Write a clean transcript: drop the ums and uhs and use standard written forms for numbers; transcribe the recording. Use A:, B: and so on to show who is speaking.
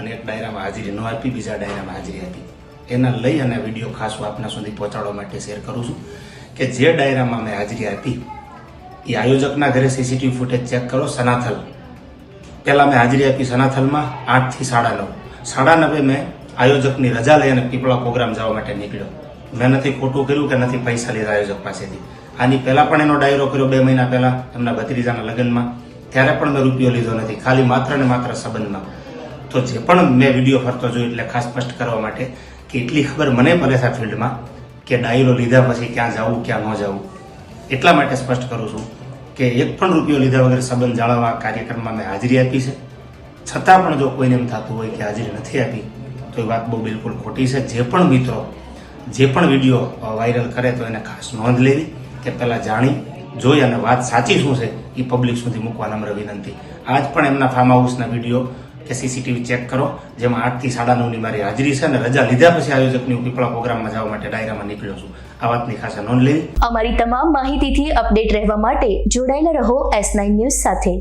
A: અને એક ડાયરામાં હાજરી ન આપી, બીજા ડાયરામાં હાજરી આપી. એના લઈ અને વિડીયો ખાસ આપના સુધી પહોંચાડવા માટે શેર કરું છું કે જે ડાયરામાં મેં હાજરી આપી એ આયોજકના ઘરે સીસીટીવી ફૂટેજ ચેક કરો. સનાથલ પહેલાં મેં હાજરી આપી સનાથલમાં 8 થી 9:30. 9:30 મેં આયોજકની રજા લઈ અને પીપળા પ્રોગ્રામ જવા માટે નીકળ્યો. મેં નથી ખોટું કર્યું કે નથી પૈસા લીધા આયોજક પાસેથી. આની પહેલાં પણ એનો ડાયરો કર્યો 2 મહિના પહેલાં એમના ભત્રીજાના લગ્નમાં, ત્યારે પણ મેં રૂપિયો લીધો નથી, ખાલી માત્ર ને માત્ર સંબંધમાં. તો જે પણ મેં વિડીયો ફરતો જોયો એટલે ખાસ સ્પષ્ટ કરવા માટે કે એટલી ખબર મને પડે છે ફિલ્ડમાં કે ડાયરો લીધા પછી ક્યાં જવું ક્યાં ન જવું. એટલા માટે સ્પષ્ટ કરું છું કે એક પણ રૂપિયો લીધા વગર સંબંધ જાળવવા કાર્યક્રમમાં મેં હાજરી આપી છે. છતાં પણ જો કોઈને એમ થતું હોય કે હાજરી નથી આપી તો એ વાત બહુ બિલકુલ ખોટી છે. જે પણ મિત્રો જે પણ વિડીયો વાયરલ કરે તો એને ખાસ નોંધ લેવી કે પહેલાં જાણી જોઈ અને વાત સાચી શું છે એ પબ્લિક સુધી મૂકવા નમ્ર વિનંતી. આજ પણ એમના ફાર્મ હાઉસના વિડીયો કે સીસીટીવી ચેક કરો જેમાં 8 થી 9:30 મારી હાજરી છે અને રજા લીધા પછી આયોજકની પીપળા પ્રોગ્રામમાં જવા માટે ડાયરામાં નીકળ્યો છું. આ વાતની ખાસ નોંધ લેવી.
B: અમારી તમામ માહિતીથી અપડેટ રહેવા માટે જોડાયેલા રહો S9 ન્યૂઝ સાથે.